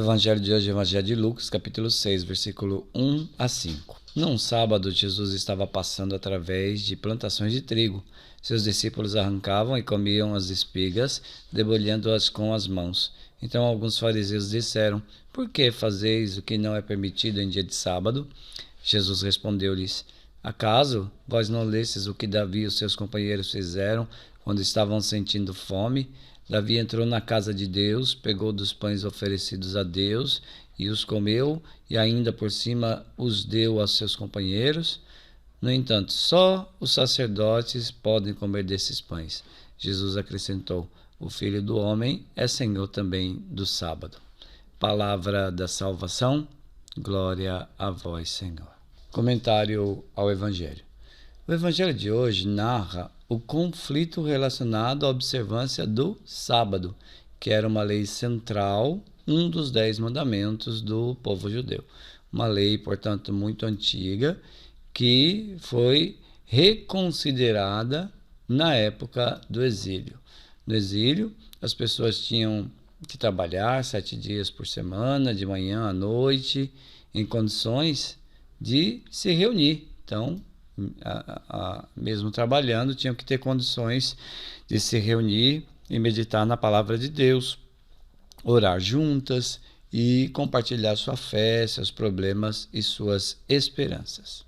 Evangelho de hoje é o Evangelho de Lucas, capítulo 6, versículo 1 a 5. Num sábado, Jesus estava passando através de plantações de trigo. Seus discípulos arrancavam e comiam as espigas, debulhando-as com as mãos. Então alguns fariseus disseram: Por que fazeis o que não é permitido em dia de sábado? Jesus respondeu-lhes: Acaso vós não lestes o que Davi e os seus companheiros fizeram quando estavam sentindo fome? Davi entrou na casa de Deus, pegou dos pães oferecidos a Deus e os comeu, e ainda por cima os deu aos seus companheiros. No entanto, só os sacerdotes podem comer desses pães. Jesus acrescentou: O Filho do Homem é Senhor também do sábado. Palavra da salvação, glória a vós, Senhor. Comentário ao Evangelho. O Evangelho de hoje narra o conflito relacionado à observância do sábado, que era uma lei central, um dos 10 mandamentos do povo judeu. Uma lei, portanto, muito antiga, que foi reconsiderada na época do exílio. No exílio, as pessoas tinham que trabalhar 7 dias por semana, de manhã à noite, em condições de se reunir. Então, mesmo trabalhando, tinham que ter condições de se reunir e meditar na palavra de Deus, orar juntas e compartilhar sua fé, seus problemas e suas esperanças.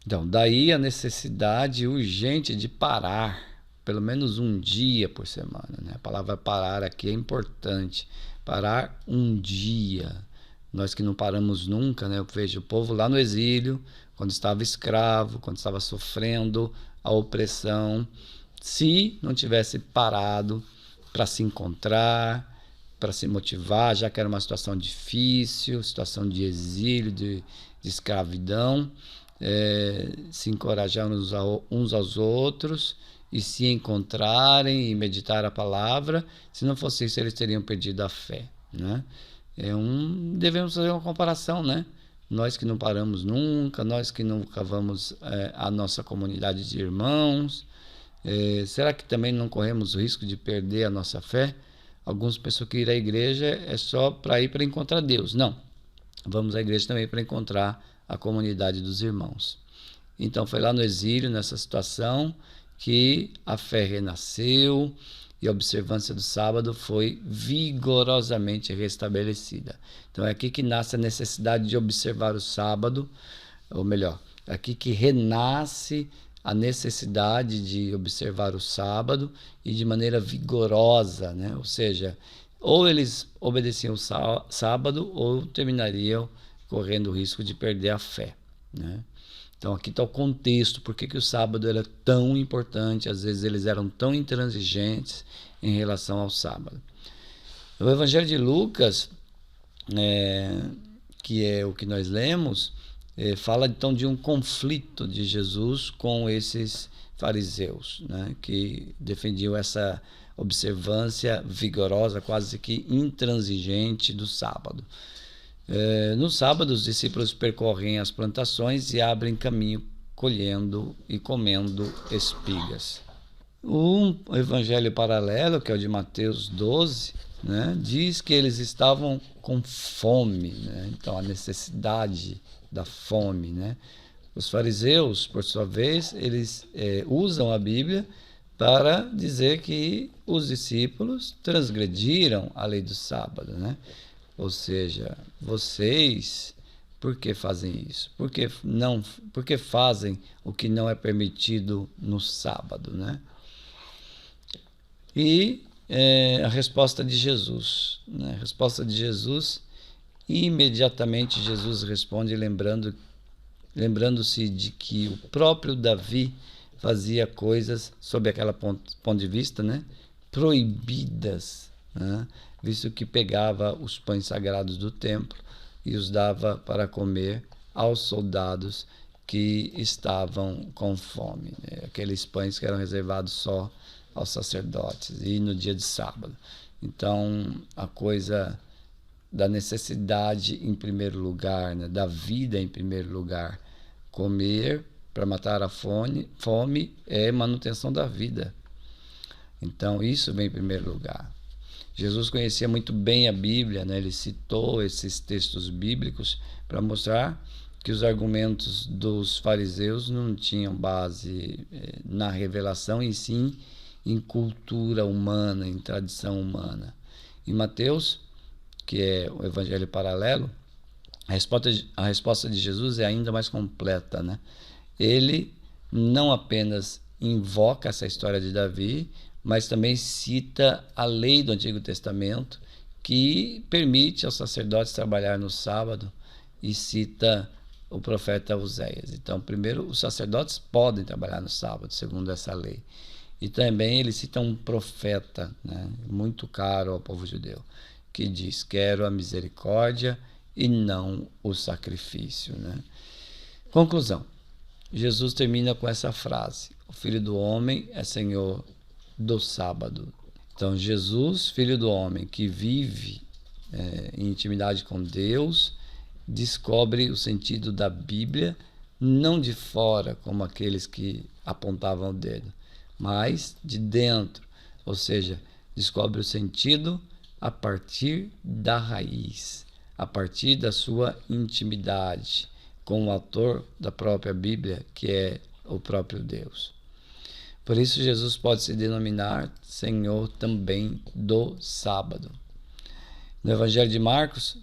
Então, daí a necessidade urgente de parar, pelo menos um dia por semana, né? A palavra parar aqui é importante. Parar um dia. Nós que não paramos nunca, né? Eu vejo o povo lá no exílio, quando estava escravo, quando estava sofrendo a opressão, se não tivesse parado para se encontrar, para se motivar, já que era uma situação difícil, situação de exílio, de escravidão, se encorajar uns aos outros e se encontrarem e meditar a palavra. Se não fosse isso, eles teriam perdido a fé, né? Devemos fazer uma comparação, né? Nós que não paramos nunca, nós que nunca vamos à nossa comunidade de irmãos, será que também não corremos o risco de perder a nossa fé? Alguns pensam que ir à igreja é só para ir para encontrar Deus. Não, vamos à igreja também para encontrar a comunidade dos irmãos. Então foi lá no exílio, nessa situação, que a fé renasceu e a observância do sábado foi vigorosamente restabelecida. Então é aqui que nasce a necessidade de observar o sábado, ou melhor, é aqui que renasce a necessidade de observar o sábado e de maneira vigorosa, né? Ou seja, ou eles obedeciam o sábado ou terminariam correndo o risco de perder a fé, né? Então aqui está o contexto, por que o sábado era tão importante, às vezes eles eram tão intransigentes em relação ao sábado. O Evangelho de Lucas, que é o que nós lemos, fala então de um conflito de Jesus com esses fariseus, né, que defendiam essa observância vigorosa, quase que intransigente do sábado. No sábado, os discípulos percorrem as plantações e abrem caminho colhendo e comendo espigas. Um evangelho paralelo, que é o de Mateus 12, né, diz que eles estavam com fome, né? Então a necessidade da fome, né? Os fariseus, por sua vez, eles usam a Bíblia para dizer que os discípulos transgrediram a lei do sábado, né? Ou seja, vocês, por que fazem isso? Por que fazem o que não é permitido no sábado, né? E a resposta de Jesus, né? A resposta de Jesus, imediatamente Jesus responde lembrando-se de que o próprio Davi fazia coisas, sob aquele ponto de vista, né, proibidas, né, visto que pegava os pães sagrados do templo e os dava para comer aos soldados que estavam com fome, né, aqueles pães que eram reservados só aos sacerdotes e no dia de sábado. Então, a coisa da necessidade em primeiro lugar, né, da vida em primeiro lugar. Comer para matar a fome é manutenção da vida. Então, isso vem em primeiro lugar. Jesus conhecia muito bem a Bíblia, né? Ele citou esses textos bíblicos para mostrar que os argumentos dos fariseus não tinham base na revelação, e sim em cultura humana, em tradição humana. Em Mateus, que é o evangelho paralelo, a resposta de Jesus é ainda mais completa, né? Ele não apenas invoca essa história de Davi, mas também cita a lei do Antigo Testamento, que permite aos sacerdotes trabalhar no sábado, e cita o profeta Oséias. Então, primeiro, os sacerdotes podem trabalhar no sábado, segundo essa lei. E também ele cita um profeta, né, muito caro ao povo judeu, que diz: quero a misericórdia e não o sacrifício, né? Conclusão. Jesus termina com essa frase: o Filho do Homem é Senhor do sábado. Então, Jesus, Filho do Homem, que vive em intimidade com Deus, descobre o sentido da Bíblia, não de fora, como aqueles que apontavam o dedo, mas de dentro, ou seja, descobre o sentido a partir da raiz, a partir da sua intimidade com o autor da própria Bíblia, que é o próprio Deus. Por isso, Jesus pode se denominar Senhor também do sábado. No Evangelho de Marcos,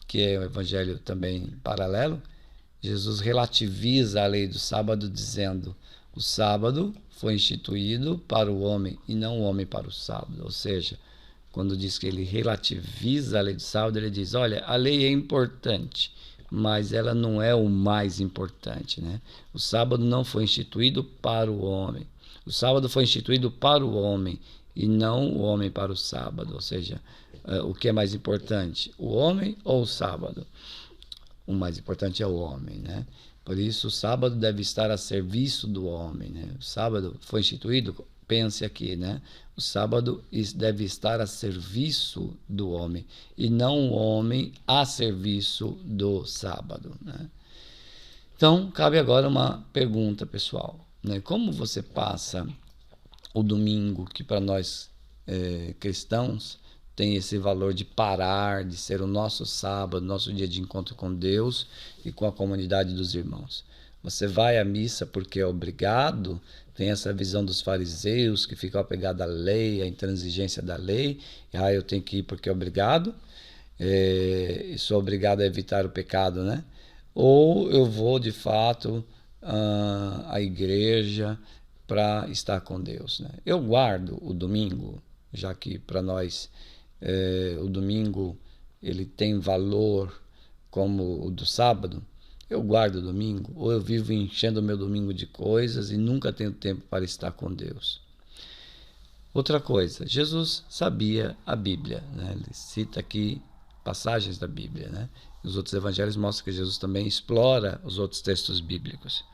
que é um evangelho também paralelo, Jesus relativiza a lei do sábado, dizendo: o sábado foi instituído para o homem e não o homem para o sábado. Ou seja, quando diz que ele relativiza a lei do sábado, ele diz: olha, a lei é importante, mas ela não é o mais importante, né? O sábado não foi instituído para o homem. O sábado foi instituído para o homem e não o homem para o sábado. Ou seja, o que é mais importante, o homem ou o sábado? O mais importante é o homem, né? Por isso, o sábado deve estar a serviço do homem, né? O sábado foi instituído, pense aqui, né? O sábado deve estar a serviço do homem e não o homem a serviço do sábado, né? Então, cabe agora uma pergunta, pessoal, né? Como você passa o domingo, que para nós cristãos tem esse valor de parar, de ser o nosso sábado, nosso dia de encontro com Deus e com a comunidade dos irmãos? Você vai à missa porque é obrigado? Tem essa visão dos fariseus que ficam apegados à lei, à intransigência da lei. Eu tenho que ir porque é obrigado, sou obrigado a evitar o pecado, né? Ou eu vou de fato à igreja para estar com Deus, né? Eu guardo o domingo, já que para nós o domingo ele tem valor como o do sábado. Eu guardo o domingo, ou eu vivo enchendo o meu domingo de coisas e nunca tenho tempo para estar com Deus? Outra coisa, Jesus sabia a Bíblia, né? Ele cita aqui passagens da Bíblia, né? Os outros evangelhos mostram que Jesus também explora os outros textos bíblicos.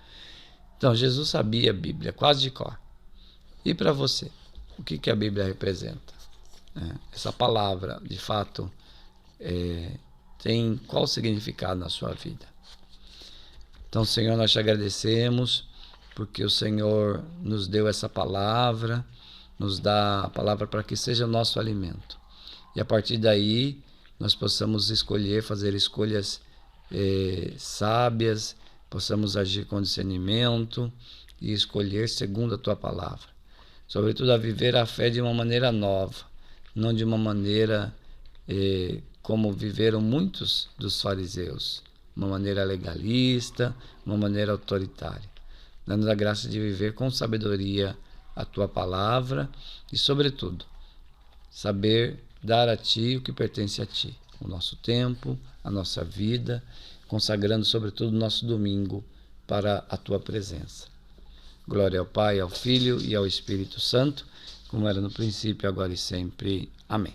Então, Jesus sabia a Bíblia quase de cor. E para você, o que a Bíblia representa? Essa palavra, de fato, tem qual significado na sua vida? Então, Senhor, nós te agradecemos porque o Senhor nos deu essa palavra, nos dá a palavra para que seja nosso alimento. E a partir daí, nós possamos escolher, fazer escolhas sábias, possamos agir com discernimento e escolher segundo a tua palavra. Sobretudo a viver a fé de uma maneira nova, não de uma maneira como viveram muitos dos fariseus, uma maneira legalista, uma maneira autoritária. Dando a graça de viver com sabedoria a tua palavra e, sobretudo, saber dar a ti o que pertence a ti, o nosso tempo, a nossa vida, consagrando, sobretudo, o nosso domingo para a tua presença. Glória ao Pai, ao Filho e ao Espírito Santo, como era no princípio, agora e sempre. Amém.